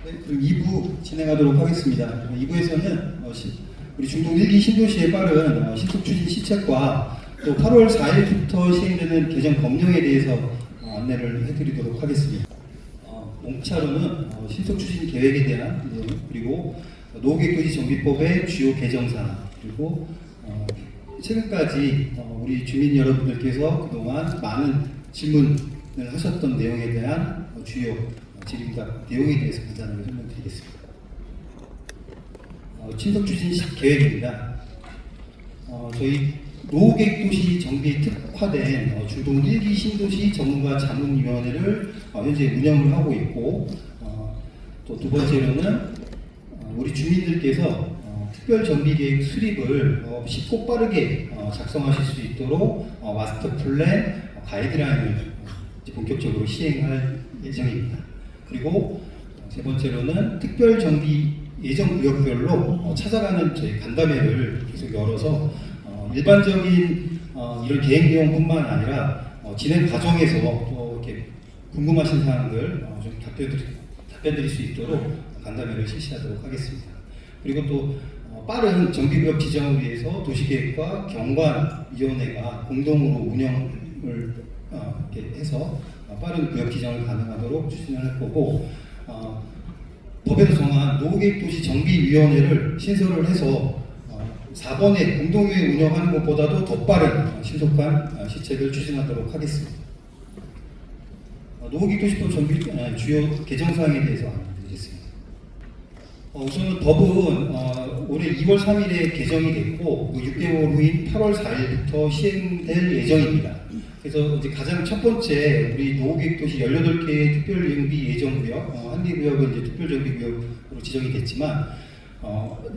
네, 그럼 2부 진행하도록 하겠습니다. 2부에서는 우리 중동 1기 신도시의 빠른 신속 추진 시책과 또 8월 4일부터 시행되는 개정 법령에 대해서 안내를 해드리도록 하겠습니다. 몽차로는 신속 추진 계획에 대한 내용, 그리고 노후계획도시 정비법의 주요 개정사항, 그리고 최근까지 우리 주민 여러분들께서 그동안 많은 질문을 하셨던 내용에 대한 주요 질의응답 내용에 대해서 간단하게 설명드리겠습니다. 신속 추진 계획입니다. 저희 노후계획도시 정비에 특화된 중동 1기 신도시 전문가 자문위원회를 현재 운영을 하고 있고, 또 두 번째로는 우리 주민들께서 특별정비계획 수립을 쉽고 빠르게 작성하실 수 있도록 마스터 플랜 가이드라인을 본격적으로 시행할 예정입니다. 그리고 세 번째로는 특별정비 예정구역별로 찾아가는 저희 간담회를 계속 열어서 일반적인 이런 계획 내용뿐만 아니라 진행 과정에서 또 이렇게 궁금하신 사항들 좀 답변드릴 수 있도록 간담회를 실시하도록 하겠습니다. 그리고 또 빠른 정비구역 지정을 위해서 도시계획과 경관위원회가 공동으로 운영을 이렇게 해서 빠른 구역 지정을 가능하도록 추진을 할 거고, 법에서 정한 노후계획도시 정비위원회를 신설을 해서 4번의 공동위에 운영하는 것보다도 더 빠른 신속한 시책을 추진하도록 하겠습니다. 노후계획도시법 정비 주요 개정사항에 대해서 안내드리겠습니다. 우선은 법은 올해 2월 3일에 개정이 됐고 6개월 후인 8월 4일부터 시행될 예정입니다. 그래서 이제 가장 첫 번째 우리 노후계획도시 18개의 특별정비 예정구역, 한 개 구역은 이제 특별정비구역으로 지정이 됐지만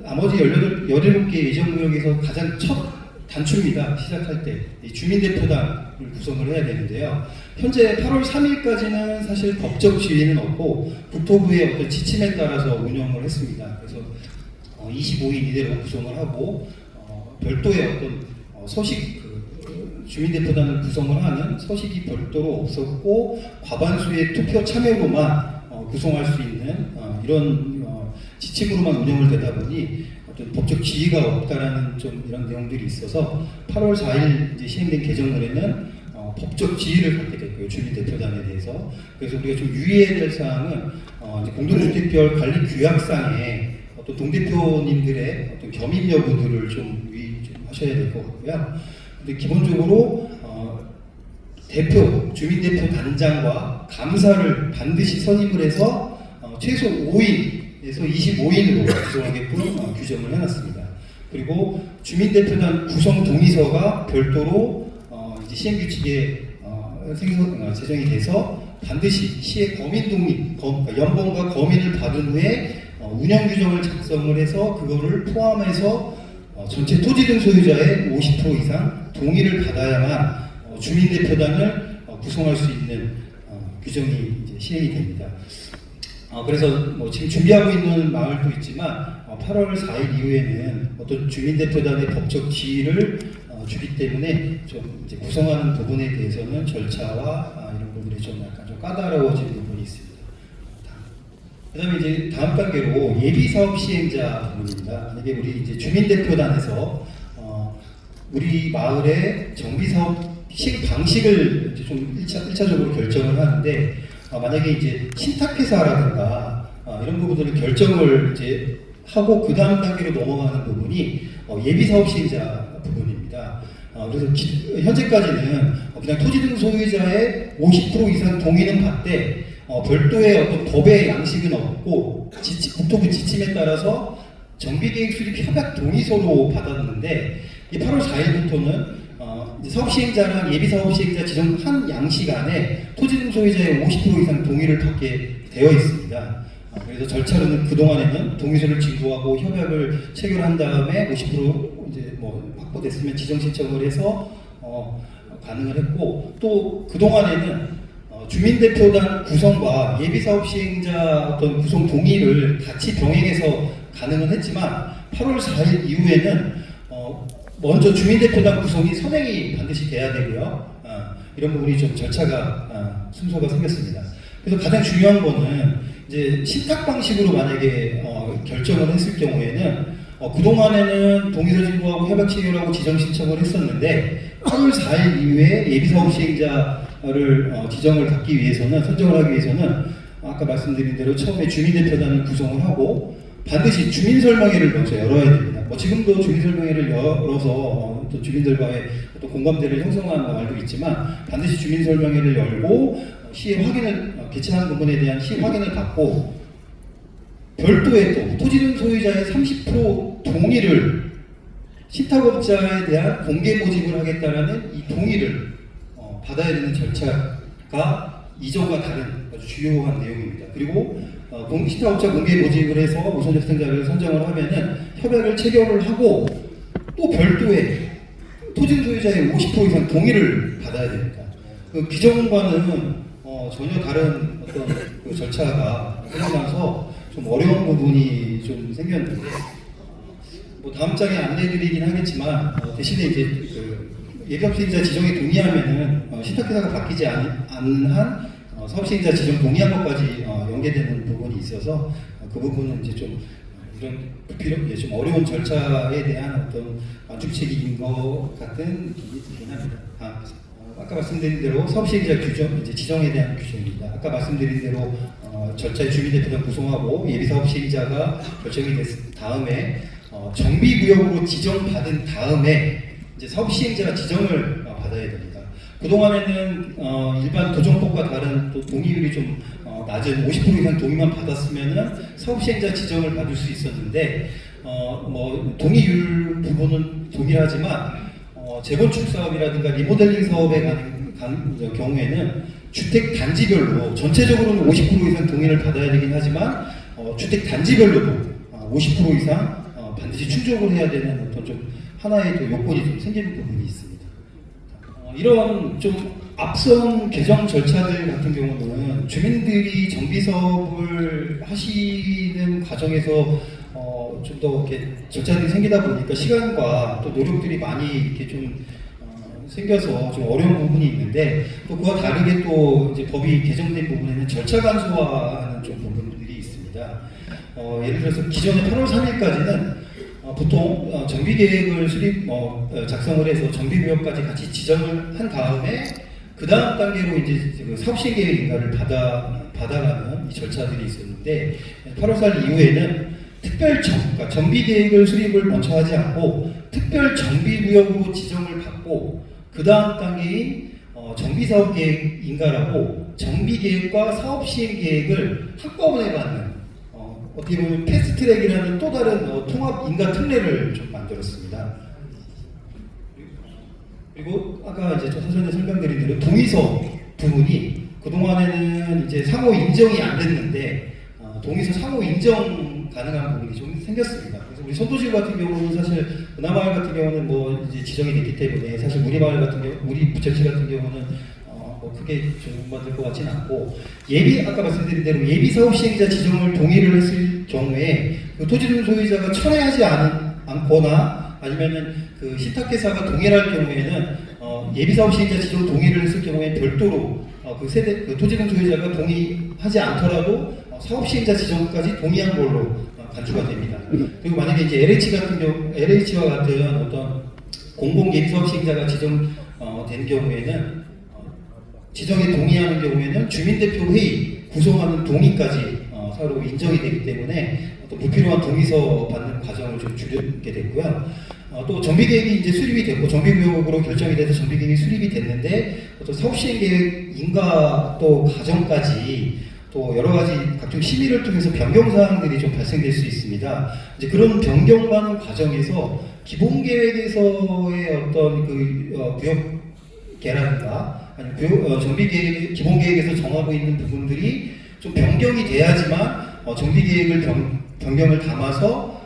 나머지 17개 예정구역에서 가장 첫 단추입니다. 시작할 때 주민대표단을 구성을 해야 되는데요. 현재 8월 3일까지는 사실 법적 지위는 없고 국토부의 어떤 지침에 따라서 운영을 했습니다. 그래서 25인 이대로 구성을 하고 별도의 어떤 서식 주민대표단을 구성을 하는 서식이 별도로 없었고 과반수의 투표 참여로만 구성할 수 있는 이런 지침으로만 운영을 되다 보니 어떤 법적 지위가 없다라는 좀 이런 내용들이 있어서 8월 4일 이제 시행된 개정문에는 법적 지위를 갖게 됐고요, 주민대표단에 대해서. 그래서 우리가 좀 유의해야 될 사항은 이제 공동주택별 관리 규약상에 어떤 동대표님들의 어떤 겸임 여부들을 좀 유의 좀 하셔야 될 것 같고요. 근데 기본적으로 대표, 주민대표 단장과 감사를 반드시 선임을 해서 최소 5인에서 25인으로 구성하게끔 규정을 해놨습니다. 그리고 주민대표단 구성 동의서가 별도로 이제 시행규칙에 제정이 돼서 반드시 시의 거민 동의, 그러니까 연봉과 거민을 받은 후에 운영규정을 작성을 해서 그거를 포함해서 전체 토지 등 소유자의 50% 이상 동의를 받아야만 주민대표단을 구성할 수 있는 규정이 이제 시행이 됩니다. 그래서 지금 준비하고 있는 마을도 있지만 8월 4일 이후에는 어떤 주민대표단의 법적 지위를 주기 때문에 좀 이제 구성하는 부분에 대해서는 절차와 이런 부분이 좀 약간 좀 까다로워지는 부분이 있습니다. 그다음에 이제 다음 단계로 예비사업 시행자 부분입니다. 만약에 우리 이제 주민대표단에서 우리 마을의 정비사업 시행 방식을 이제 좀 1차적으로 결정을 하는데, 만약에 이제 신탁회사라든가 이런 부분들을 결정을 이제 하고 그 다음 단계로 넘어가는 부분이 예비사업 시행자 부분입니다. 그래서 현재까지는 그냥 토지 등 소유자의 50% 이상 동의는 받되 별도의 어떤 법의 양식은 없고 국토부 지침에 따라서 정비계획 수립 협약 동의서로 받았는데, 이 8월 4일부터는 사업시행자랑 예비사업시행자 지정 한 양식 안에 토지 등 소유자의 50% 이상 동의를 받게 되어 있습니다. 그래서 절차로는 그동안에는 동의서를 진구하고 협약을 체결한 다음에 50% 이제 확보됐으면 지정 신청을 해서 가능을 했고, 또 그동안에는 주민대표단 구성과 예비사업시행자 어떤 구성 동의를 같이 병행해서 가능은 했지만 8월 4일 이후에는 먼저 주민대표단 구성이 선행이 반드시 돼야 되고요. 이런 부분이 좀 절차가 순서가 생겼습니다. 그래서 가장 중요한 거는 이제 신탁 방식으로 만약에 결정을 했을 경우에는 그동안에는 동의서 진구하고 협약 체결하고 지정 신청을 했었는데 8월 4일 이후에 예비사업 시행자를 지정을 받기 위해서는 선정을 하기 위해서는 아까 말씀드린 대로 처음에 주민대표단을 구성을 하고 반드시 주민설명회를 먼저 열어야 됩니다. 지금도 주민설명회를 열어서 또 주민들과의 또 공감대를 형성하는 말도 있지만 반드시 주민설명회를 열고 시의 확인을 개최하는 부분에 대한 시 확인을 받고 별도의 또 토지등 소유자의 30% 동의를 신탁업자에 대한 공개 모집을 하겠다라는 이 동의를 받아야 되는 절차가 이전과 다른 아주 주요한 내용입니다. 그리고 신탁업자 공개 모집을 해서 우선 협상자를 선정을 하면은 협약을 체결을 하고 또 별도의 토지 소유자의 50% 이상 동의를 받아야 됩니다. 그 기존과는 전혀 다른 어떤 그 절차가 생겨나서 좀 어려운 부분이 좀 생겼는데 다음 장에 안내드리긴 하겠지만 대신에 이제 그 예비사업시행자 지정에 동의하면은 신탁회사가 바뀌지 않는 한 사업시행자 지정 동의한 것까지 연계되는 부분이 있어서 그 부분은 이제 좀 이런 좀 어려운 절차에 대한 어떤 완충책인 것 같은 느낌이 들긴 합니다. 아까 말씀드린 대로 사업시행자 규정, 이제 지정에 대한 규정입니다. 아까 말씀드린 대로 절차에 주민대표단 구성하고 예비사업시행자가 결정이 됐 다음에 정비구역으로 지정받은 다음에 이제 사업시행자 지정을 받아야 됩니다. 그동안에는 일반 도정법과 다른 또 동의율이 좀 낮은 50% 이상 동의만 받았으면은 사업시행자 지정을 받을 수 있었는데 동의율 부분은 동일하지만 재건축 사업이라든가 리모델링 사업에 가는 경우에는 주택 단지별로 전체적으로는 50% 이상 동의를 받아야 되긴 하지만 주택 단지별로도 50% 이상 반드시 충족을 해야 되는 어떤 좀 하나의 또 요건이 좀 생기는 부분이 있습니다. 이런 좀 앞선 개정 절차들 같은 경우는 주민들이 정비 사업을 하시는 과정에서 좀 더 이렇게 절차들이 생기다 보니까 시간과 또 노력들이 많이 이렇게 좀 생겨서 좀 어려운 부분이 있는데 또 그와 다르게 또 이제 법이 개정된 부분에는 절차 간소화하는 좀 부분들이 있습니다. 예를 들어서 기존에 8월 3일까지는 보통 정비 계획을 작성을 해서 정비 구역까지 같이 지정을 한 다음에 그 다음 단계로 이제 그 사업시행 계획 인가를 받아가는 이 절차들이 있었는데 8월 4일 이후에는 그러니까 정비 계획을 수립을 먼저 하지 않고 특별 정비 구역으로 지정을 받고 그 다음 단계인 정비 사업 계획 인가라고 정비 계획과 사업 시행 계획을 한꺼번에 받는 어떻게 보면 패스트트랙이라는 또 다른 통합 인가 특례를 좀 만들었습니다. 그리고 아까 이제 사전에 설명드린 대로 동의서 부분이 그동안에는 이제 상호 인정이 안 됐는데 동의서 상호 인정 가능한 부분이 좀 생겼습니다. 그래서 우리 선도시 같은 경우는 사실 은하마을 같은 경우는 이제 지정이 됐기 때문에 사실 우리 마을 같은 경우, 우리 부천시 같은 경우는 크게 적용받을 것 같지는 않고 아까 말씀드린 대로 예비사업 시행자 지정을 동의를 했을 경우에 그 토지등 소유자가 철회하지 않거나 아니면은 그 신탁회사가 동의를 할 경우에는 예비사업 시행자 지정 동의를 했을 경우에 별도로 그 토지등 소유자가 동의하지 않더라도 사업시행자 지정까지 동의한 걸로 간주가 됩니다. 그리고 만약에 이제 LH와 같은 어떤 공공 예비사업 시행자가 지정된 경우에는 지정에 동의하는 경우에는 주민대표 회의 구성하는 동의까지 서로 인정이 되기 때문에 또 불필요한 동의서 받는 과정을 좀 줄이게 됐고요. 또 정비계획이 이제 수립이 됐고 정비구역으로 결정이 돼서 정비계획이 수립이 됐는데 또 사업시행계획 인가 또 과정까지 또 여러 가지 각종 심의를 통해서 변경 사항들이 좀 발생될 수 있습니다. 이제 그런 변경하는 과정에서 기본 계획에서의 어떤 그 구역계라든가 아니면 정비 계획 기본 계획에서 정하고 있는 부분들이 좀 변경이 돼야지만 정비 계획을 변경을 담아서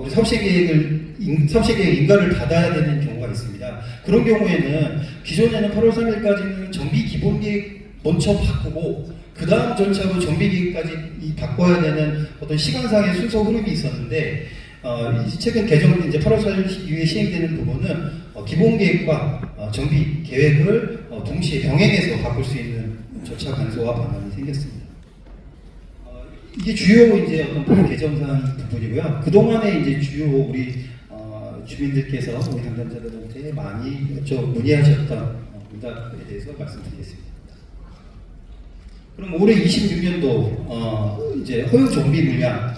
우리 사업시행 계획 인가를 받아야 되는 경우가 있습니다. 그런 경우에는 기존에는 8월 3일까지는 정비 기본 계획 먼저 바꾸고 그 다음 절차로 정비계획까지 바꿔야 되는 어떤 시간상의 순서 흐름이 있었는데 최근 개정 이제 8월 4일 이후에 시행되는 부분은 기본계획과 정비계획을 동시에 병행해서 바꿀 수 있는 절차 간소화 방안이 생겼습니다. 이게 주요 이제 어떤 법 개정사항 부분이고요. 그 동안에 이제 주요 우리 주민들께서 우리 당첨자들한테 많이 문의하셨던 응답에 대해서 말씀드리겠습니다. 그럼 올해 26년도 이제 허용 정비 물량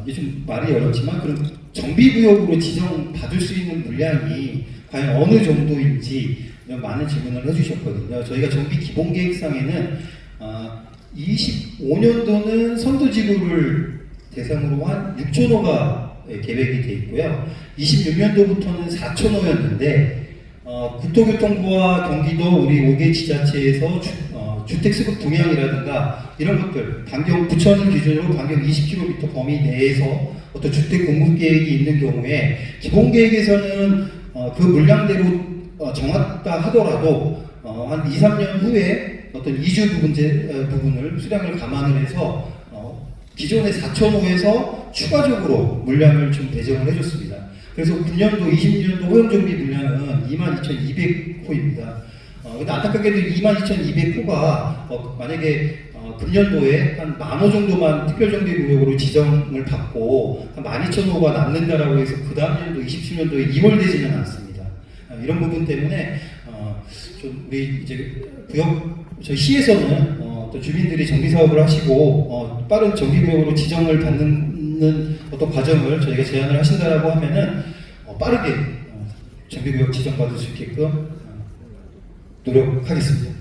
이게 좀 말이 어렵지만 그럼 정비구역으로 지정받을 수 있는 물량이 과연 어느 정도인지 이런 많은 질문을 해주셨거든요. 저희가 정비 기본계획상에는 25년도는 선도지구를 대상으로 한 6,000호가 계획이 돼 있고요. 26년도부터는 4,000호였는데 국토교통부와 경기도 우리 5개 지자체에서 주택수급 동향이라든가 이런 것들 반경 부천을 기준으로 반경 20km 범위 내에서 어떤 주택 공급 계획이 있는 경우에 기본 계획에서는 그 물량대로 정했다 하더라도 한 2, 3년 후에 어떤 이주 부분을 수량을 감안을 해서 기존의 4,000호에서 추가적으로 물량을 좀 배정을 해줬습니다. 그래서 9년도, 20년도 허용정비 물량은 22,200호입니다. 근데 안타깝게도 22,200호가 만약에 금년도에 한 10,000호 정도만 특별정비구역으로 지정을 받고 한 12,000호가 남는다라고 해서 그 다음 년도 27년도에 이월되지는 않습니다. 이런 부분 때문에 좀 우리 이제 저희 시에서는 또 주민들이 정비 사업을 하시고 빠른 정비구역으로 지정을 받는 어떤 과정을 저희가 제안을 하신다라고 하면은 빠르게 정비구역 지정받을 수 있게끔 노력하겠습니다.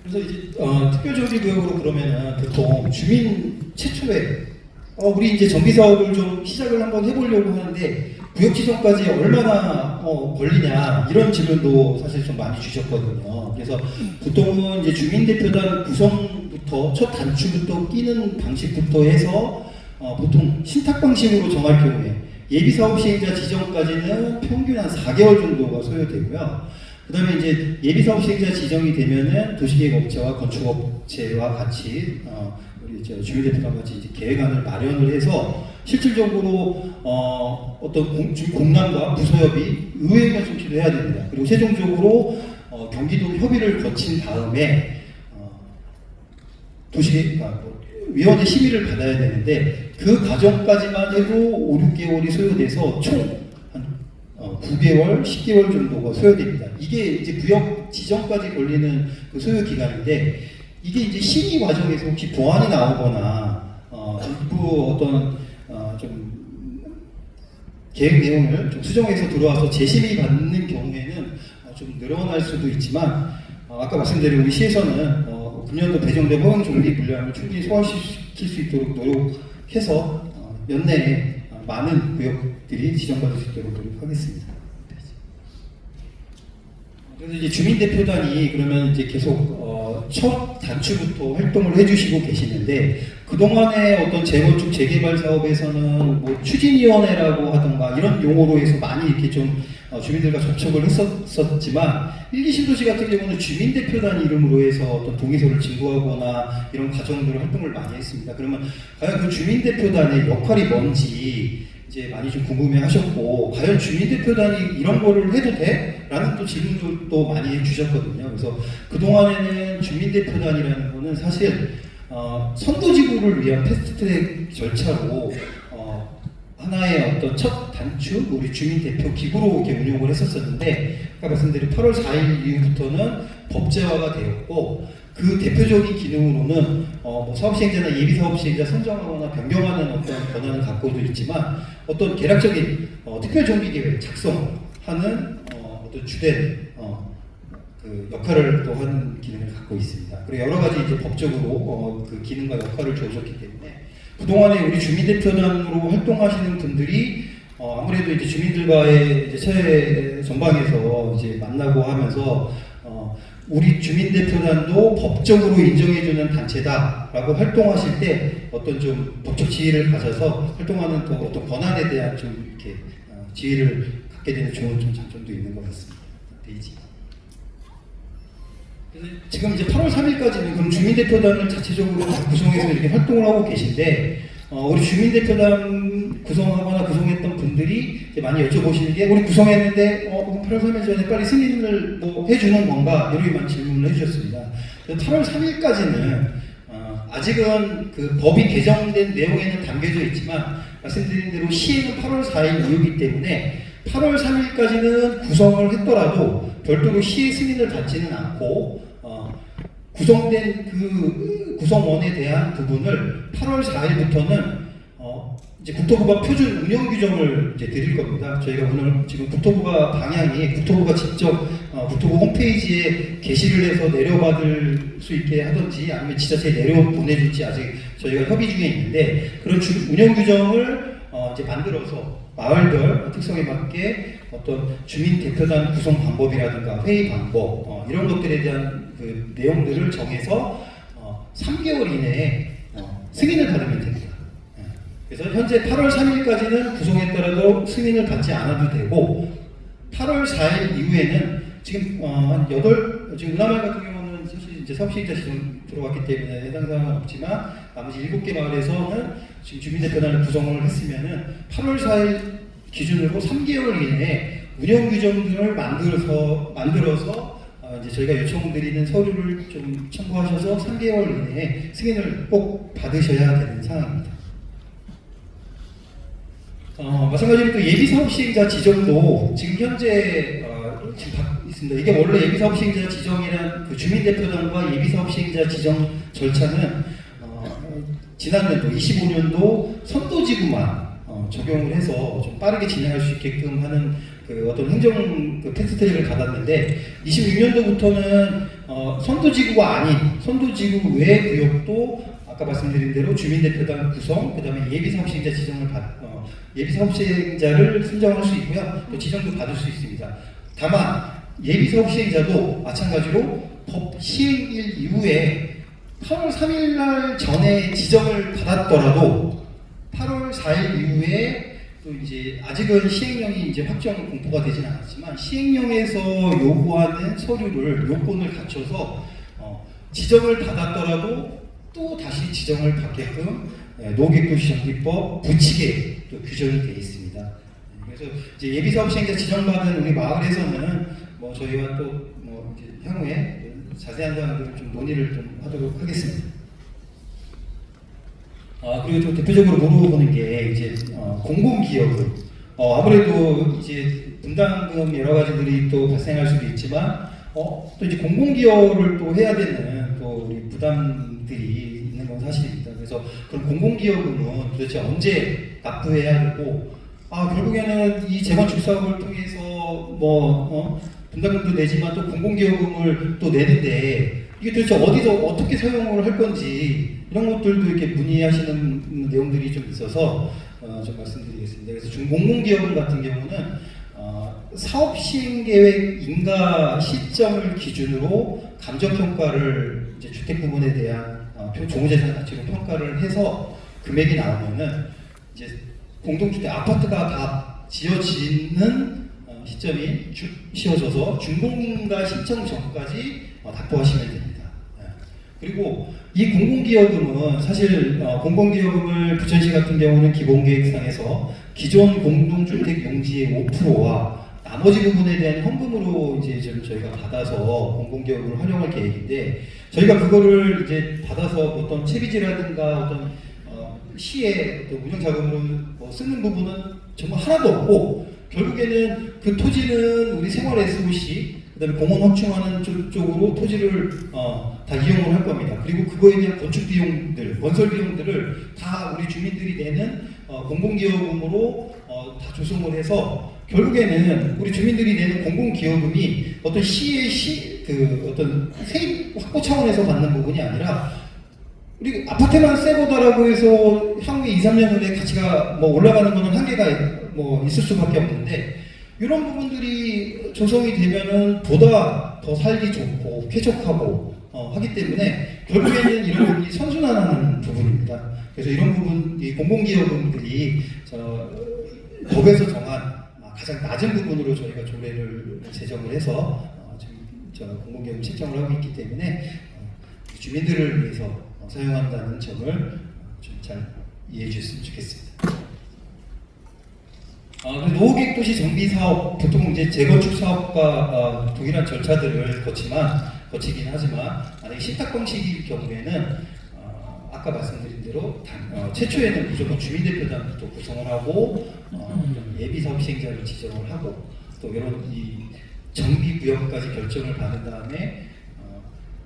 그래서 이제 특별정비구역으로 그러면은 보통 주민 최초에 우리 이제 정비 사업을 좀 시작을 한번 해보려고 하는데 구역 지정까지 얼마나 걸리냐 이런 질문도 사실 좀 많이 주셨거든요. 그래서 보통은 이제 주민대표단 구성부터 첫 단추부터 끼는 방식부터 해서 보통 신탁 방식으로 정할 경우에 예비사업 시행자 지정까지는 평균 한 4개월 정도가 소요되고요. 그 다음에 이제 예비사업 시행자 지정이 되면은 도시계획업체와 건축업체와 같이 우리 주민대표단 같이 이제 계획안을 마련을 해서 실질적으로 어떤 공람과 부서협의 의회가 좀 필요해야 됩니다. 그리고 최종적으로 경기도 협의를 거친 다음에 위원회 심의를 받아야 되는데 그 과정까지만 해도 5, 6개월이 소요돼서 총 한 9개월, 10개월 정도가 소요됩니다. 이게 이제 구역 지정까지 걸리는 그 소요 기간인데 이게 이제 심의 과정에서 혹시 보완이 나오거나 일부 어떤 좀 계획 내용을 좀 수정해서 들어와서 재심의 받는 경우에는 좀 늘어날 수도 있지만 아까 말씀드린 우리 시에서는 금년도 배정된 허용 정비 물량을 충분히 소화시킬 수 있도록 노력해서 연내에 많은 구역들이 지정받을 수 있도록 노력하겠습니다. 그래서 이제 주민대표단이 그러면 이제 계속 첫 단추부터 활동을 해주시고 계시는데 그동안의 어떤 재건축 재개발 사업에서는 뭐 추진위원회라고 하던가 이런 용어로 해서 많이 이렇게 좀 주민들과 접촉을 했었지만 1, 2 신도시 같은 경우는 주민대표단 이름으로 해서 어떤 동의서를 진구하거나 이런 과정들을 활동을 많이 했습니다. 그러면 과연 그 주민대표단의 역할이 뭔지 이제 많이 좀 궁금해하셨고 과연 주민대표단이 이런 거를 해도 돼? 라는 또 질문도 많이 해주셨거든요. 그래서 그동안에는 주민대표단이라는 거는 사실 선도지구를 위한 패스트트랙 절차로 하나의 어떤 첫 단추, 우리 주민대표 기구로 이렇게 운용을 했었었는데 아까 말씀드린 8월 4일 이후부터는 법제화가 되었고 그 대표적인 기능으로는 뭐 사업시행자나 예비사업시행자 선정하거나 변경하는 어떤 권한을 갖고도 있지만 어떤 개략적인 특별정비계획 작성하는 어떤 주된 그 역할을 또 하는 기능을 갖고 있습니다. 그리고 여러 가지 이제 법적으로 그 기능과 역할을 주어졌기 때문에 그동안에 우리 주민대표단으로 활동하시는 분들이 아무래도 이제 주민들과의 이제 사회 전방에서 이제 만나고 하면서 우리 주민대표단도 법적으로 인정해주는 단체다라고 활동하실 때 어떤 좀 법적 지위를 가져서 활동하는 또 어떤 권한에 대한 좀 이렇게 지위를 갖게 되는 좋은 좀 장점도 있는 것 같습니다. 페이지. 지금 이제 8월 3일까지는 그럼 주민대표단을 자체적으로 구성해서 이렇게 활동을 하고 계신데 우리 주민대표단 구성하거나 구성했던 분들이 이제 많이 여쭤보시는 게 우리 구성했는데 8월 3일 전에 빨리 승인을 뭐 해주는 건가 이렇게만 질문을 해주셨습니다. 8월 3일까지는 아직은 그 법이 개정된 내용에는 담겨져 있지만 말씀드린 대로 시행은 8월 4일 이후이기 때문에 8월 3일까지는 구성을 했더라도 별도로 시의 승인을 받지는 않고 구성된 그 구성원에 대한 부분을 8월 4일부터는 이제 국토부가 표준 운영 규정을 이제 드릴 겁니다. 저희가 오늘 지금 국토부가 방향이 국토부가 직접 국토부 홈페이지에 게시를 해서 내려받을 수 있게 하든지 아니면 지자체에 내려 보내줄지 아직 저희가 협의 중에 있는데 그런 운영 규정을 이제 만들어서 마을별 특성에 맞게 어떤 주민 대표단 구성 방법이라든가 회의 방법 이런 것들에 대한 그 내용들을 정해서 3개월 이내에 승인을 받으면 됩니다. 그래서 현재 8월 3일까지는 구성에 따라도 승인을 받지 않아도 되고 8월 4일 이후에는 지금 지금 운하마을 같은 경우는 사실 이제 사업시행자 지정 들어왔기 때문에 해당 사항은 없지만 나머지 7개 마을에서는 지금 주민대표단을 구성을 했으면은 8월 4일 기준으로 3개월 이내에 운영 규정들을 만들어서 이제 저희가 요청드리는 서류를 좀 첨부하셔서 3개월 이내에 승인을 꼭 받으셔야 되는 상황입니다. 마찬가지로 또 예비사업 시행자 지정도 지금 현재 지금 있습니다. 이게 원래 예비사업 시행자 지정이란 그 주민대표단과 예비사업 시행자 지정 절차는 지난년도 25년도 선도지구만 적용을 해서 좀 빠르게 진행할 수 있게끔 하는 그 어떤 행정 그 패스트트랙을 받았는데 26년도부터는 선도지구가 아닌 선도지구 외 구역도 아까 말씀드린 대로 주민대표단 구성, 그 다음에 예비사업시행자 지정을 예비사업시행자를 선정할 수 있고요. 또 지정도 받을 수 있습니다. 다만 예비사업시행자도 마찬가지로 법 시행일 이후에 8월 3일 날 전에 지정을 받았더라도 8월 4일 이후에 또 이제 아직은 시행령이 이제 확정 공포가 되진 않았지만 시행령에서 요구하는 서류를 요건을 갖춰서 지정을 받았더라도 또 다시 지정을 받게끔 농업기술정비법 부칙에 또 규정이 되어 있습니다. 그래서 이제 예비사업 시행자 지정받은 우리 마을에서는 뭐 저희와 또 뭐 이제 향후에 자세한 사항들을 좀 논의를 좀 하도록 하겠습니다. 그리고 또 대표적으로 물어보는 게 이제 공공기여금. 아무래도 이제 분담금 여러 가지들이 또 발생할 수도 있지만 또 이제 공공기여를 또 해야 되는 또 우리 부담들이 있는 건 사실입니다. 그래서 그럼 공공기여금은 도대체 언제 납부해야 되고 결국에는 이 재건축 사업을 통해서 뭐 분담금도 내지만 또 공공기여금을 또 내는데 이게 도대체 어디서 어떻게 사용을 할 건지 이런 것들도 이렇게 문의하시는 내용들이 좀 있어서 좀 말씀드리겠습니다. 그래서 공공기여금 같은 경우는 사업 시행 계획 인가 시점을 기준으로 감정평가를 이제 주택 부분에 대한 종부재산 가치로 평가를 해서 금액이 나오면은 이제 공동주택 아파트가 다 지어지는 시점이 씌워져서 준공인가 신청 전까지 납부하시면 됩니다. 그리고 이 공공기여금은 사실 공공기여금을 부천시 같은 경우는 기본계획상에서 기존 공동주택 용지의 5%와 나머지 부분에 대한 현금으로 이제 좀 저희가 받아서 공공기여금을 활용할 계획인데 저희가 그거를 이제 받아서 어떤 채비지라든가 어떤 시의 운영자금으로 뭐 쓰는 부분은 정말 하나도 없고 결국에는 그 토지는 우리 생활 SOC 그다음에 공원 확충하는 쪽으로 토지를 다 이용을 할 겁니다. 그리고 그거에 대한 건축 비용들, 건설 비용들을 다 우리 주민들이 내는 공공기여금으로 다 조성을 해서 결국에는 우리 주민들이 내는 공공기여금이 어떤 그 어떤 세입 확보 차원에서 받는 부분이 아니라 우리 아파트만 새 거다라고 해서 향후에 2, 3년 후에 가치가 뭐 올라가는 거는 한계가 뭐 있을 수밖에 없는데 이런 부분들이 조성이 되면은 보다 더 살기 좋고 쾌적하고 하기 때문에 결국에는 이런 부분이 선순환하는 부분입니다. 그래서 이런 부분, 이 공공기여금들이 법에서 정한 가장 낮은 부분으로 저희가 조례를 제정을 해서 지금 공공기여금 책정을 하고 있기 때문에 주민들을 위해서 사용한다는 점을 좀 잘 이해해 주셨으면 좋겠습니다. 노후계획도시 정비사업 보통 이제 재건축 사업과 동일한 절차들을 거치긴 하지만 만약에 신탁 방식일 경우에는 아까 말씀드린 대로 최초에는 무조건 주민대표단부터 구성을 하고 예비사업 시행자를 지정을 하고 또 이런 이 정비구역까지 결정을 받은 다음에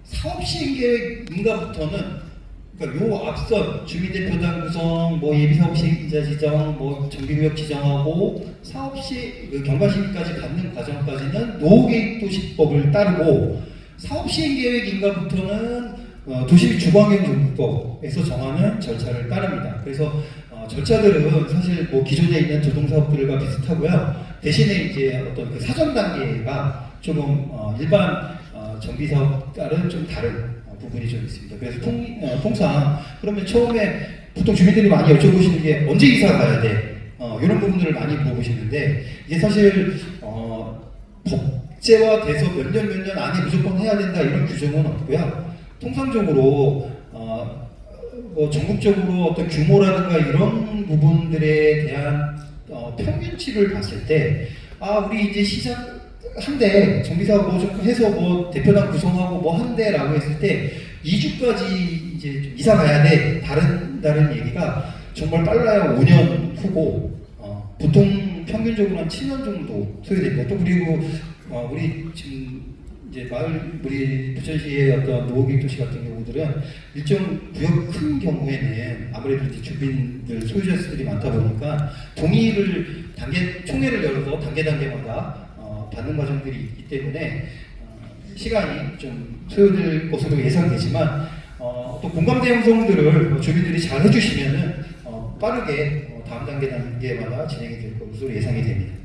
사업 시행계획인가부터는 그러니까 요 앞선 주민대표단 구성, 뭐 예비사업 시행자 지정, 뭐 정비구역 지정하고 사업시 그 경과시기까지 갖는 과정까지는 노후계획도시법을 따르고 사업 시행계획인가부터는 도시 주거환경정비법에서 정하는 절차를 따릅니다. 그래서 절차들은 사실 뭐 기존에 있는 조동사업들과 비슷하고요. 대신에 이제 어떤 그 사전 단계가 조금 일반 정비사업과는 좀 다른 부분이 좀 있습니다. 그래서 통상 그러면 처음에 보통 주민들이 많이 여쭤보시는 게 언제 이사 가야 돼? 이런 부분들을 많이 물어보시는데 이게 사실 법제화돼서 몇 년 안에 무조건 해야 된다 이런 규정은 없고요. 통상적으로 뭐 전국적으로 어떤 규모라든가 이런 부분들에 대한 평균치를 봤을 때 우리 이제 시작 한대 정비사업 뭐 좀 해서 뭐 대표단 구성하고 뭐 한대라고 했을 때 2주까지 이제 좀 이사 가야 돼 다른 얘기가 정말 빨라야 5년 후고 보통 평균적으로 한 7년 정도 소요됩니다. 또 그리고 우리 지금 이제 마을 우리 부천시의 어떤 노후계획 도시 같은 경우들은 일정 구역 큰 경우에는 아무래도 이제 주민들 소유자 수들이 많다 보니까 동의를 총회를 열어서 단계마다 받는 과정들이 있기 때문에 시간이 좀 소요될 것으로 예상되지만 또 공감대 형성들을 주민들이 잘 해주시면은 빠르게 다음 단계마다 진행이 될 것으로 예상이 됩니다.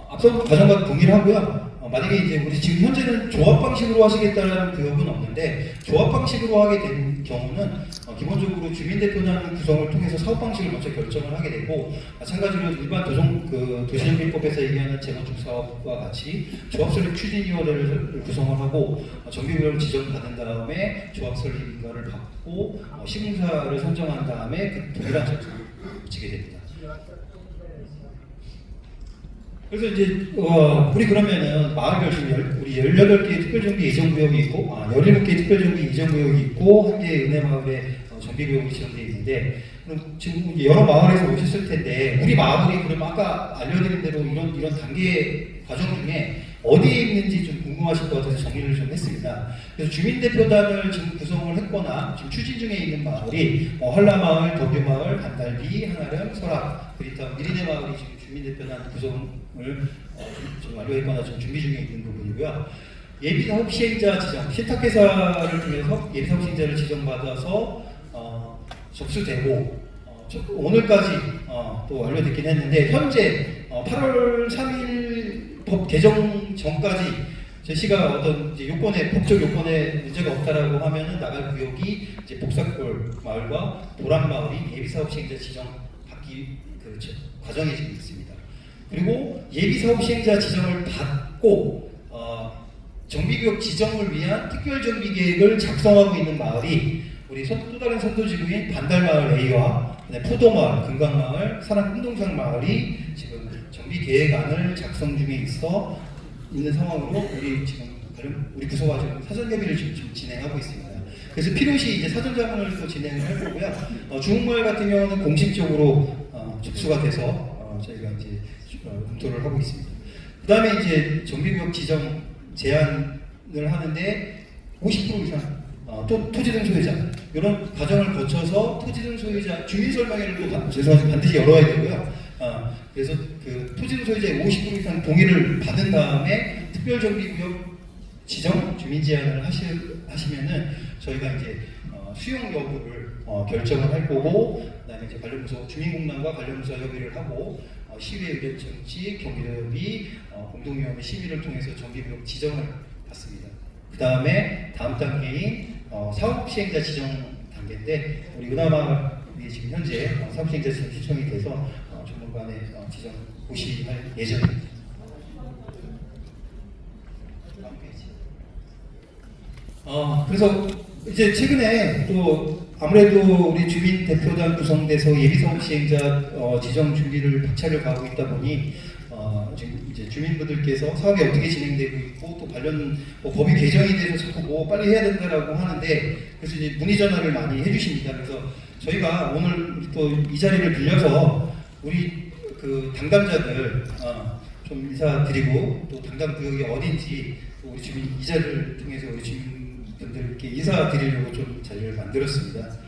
앞서 과정과 동의를 하고요. 만약에 이제 우리 지금 현재는 조합 방식으로 하시겠다는 구역은 없는데 조합 방식으로 하게 된 경우는 기본적으로 주민대표단 구성을 통해서 사업 방식을 먼저 결정을 하게 되고 마찬가지로 일반 도시정비법에서 얘기하는 재건축 사업과 같이 조합 설립 추진위원회를 구성을 하고 정비구역을 지정받은 다음에 조합 설립 인가를 받고 시공사를 선정한 다음에 그 동일한 절차를 거치게 됩니다. 그래서 이제 우리 그러면은 마을 결심 우리 18개의 특별정비 예정구역이 있고 17개의 특별정비 예정구역이 있고 한 개의 은혜마을에 정비구역이 지정되어 있는데 그럼 지금 이제 여러 마을에서 오셨을 텐데 우리 마을이 그럼 아까 알려드린 대로 이런 단계 과정 중에 어디에 있는지 좀 궁금하실 것 같아서 정리를 좀 했습니다. 그래서 주민대표단을 지금 구성을 했거나 지금 추진 중에 있는 마을이 한라마을, 덕유마을, 반달비, 한아름, 설악, 그리고 미리네 마을이 지금 주민대표단 구성을 좀 완료했거나 좀 준비 중에 있는 부분이고요. 예비사업 시행자 지정, 신탁회사를 통해서 예비사업 시행자를 지정받아서 접수되고 오늘까지 또 완료됐긴 했는데 현재 8월 3일 법 개정 전까지 제시가 어떤 이제 법적 요건에 문제가 없다라고 하면은 나갈 구역이 이제 복사골 마을과 보란 마을이 예비사업 시행자 지정 받기 그 과정에 지금 있습니다. 그리고 예비사업 시행자 지정을 받고 정비구역 지정을 위한 특별정비계획을 작성하고 있는 마을이 우리 또 다른 선도지구인 반달마을 A와 포도마을, 금강마을, 사랑운동장 마을이 지금 정비계획안을 작성 중에 있는 상황으로 우리 부서와 지금 사전협의를 지금 진행하고 있습니다. 그래서 필요시 이제 사전자문을 또 진행을 할 거고요. 중흥마을 같은 경우는 공식적으로 접수가 돼서 저희가 이제 검토를 하고 있습니다. 그 다음에 이제 정비구역 지정 제안을 하는데 50% 이상 또 토지등 소유자 이런 과정을 거쳐서 토지등 소유자 주민설명회를 또 죄송하지만 반드시 열어야 되고요. 그래서 그 토지등 소유자의 50% 이상 동의를 받은 다음에 특별정비구역 지정 주민 제안을 하시면은 저희가 이제 수용 여부를 결정을 할 거고, 그다음에 이제 관련부서 주민공단과 관련부서 협의를 하고 시의회 의견 청취, 경기도협의, 공동위원회 심의를 통해서 정비구역 지정을 받습니다. 그 다음에 다음 단계인 사업 시행자 지정 단계인데 우리 은하마을이 지금 현재 사업 시행자 지정 신청이 돼서 조만간에 지정 고시할 예정입니다. 그래서 이제 최근에 또 아무래도 우리 주민 대표단 구성돼서 예비사업 시행자 지정 준비를 박차를 가하고 있다 보니 지금 이제 이제 주민분들께서 사업이 어떻게 진행되고 있고 또 관련 법이 개정이 돼서 자꾸 뭐 빨리 해야 된다라고 하는데 그래서 이제 문의 전화를 많이 해주십니다. 그래서 저희가 오늘 또 이 자리를 빌려서 우리 그 당담자들 좀 인사드리고 또 담당 구역이 어딘지 또 우리 주민 이 자리를 통해서 우리 주민분들께 인사드리려고 좀 자리를 만들었습니다.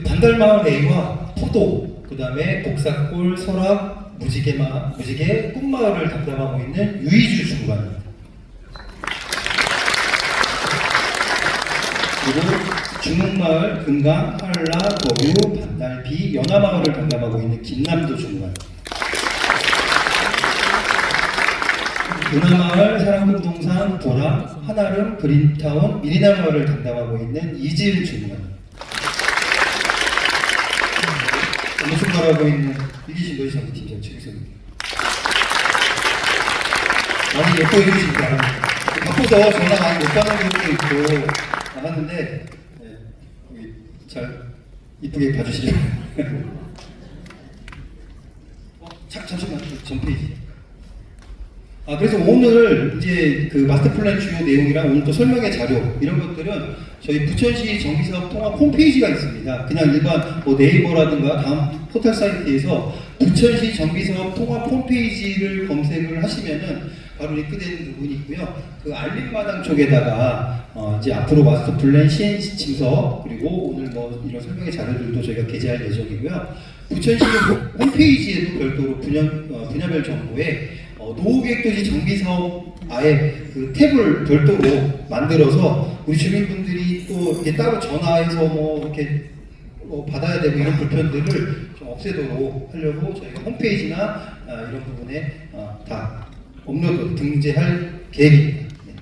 반달마을 A와 포도, 그 다음에 복사골, 설악, 무지개, 꿈마을을 담당하고 있는 유이주 중관입니다. 그리고 중흥마을, 금강, 한라, 거유, 반달비, 연화마을을 담당하고 있는 김남도 중관. 은하마을, 사랑금동산, 보라, 한아름, 그린타운, 미리나마을을 담당하고 있는 이지은 중관. 연수말하고 있는 일기신 노지상팀장 최규성입니다. 많이 예뻐해 주십니다. 바빠서 전화 많이 못 받는 경우도 있고 하는데 네, 여기 잘 이쁘게 봐주시죠. 잠시만 전 페이지. 그래서 오늘 이제 그 마스터 플랜 주요 내용이랑 오늘 또 설명의 자료 이런 것들은 저희 부천시 정비사업 통합 홈페이지가 있습니다. 그냥 일반 뭐 네이버라든가 다음 포털 사이트에서 부천시 정비사업 통합 홈페이지를 검색을 하시면은 바로 링크되는 부분이 있고요. 그 알림마당 쪽에다가 이제 앞으로 마스터 플랜 시행 지침서 그리고 오늘 뭐 이런 설명의 자료들도 저희가 게재할 예정이고요. 부천시 홈페이지에도 별도로 분야별 정보에 노후계획도시 정비사업 아예 그 탭을 별도로 만들어서 우리 주민분들이 또 이렇게 따로 전화해서 뭐 이렇게 받아야 되고 이런 불편들을 좀 없애도록 하려고 저희가 홈페이지나 이런 부분에 다 업로드 등재할 계획입니다. 네.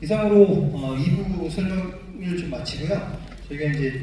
이상으로 2부 설명을 좀 마치고요. 저희가 이제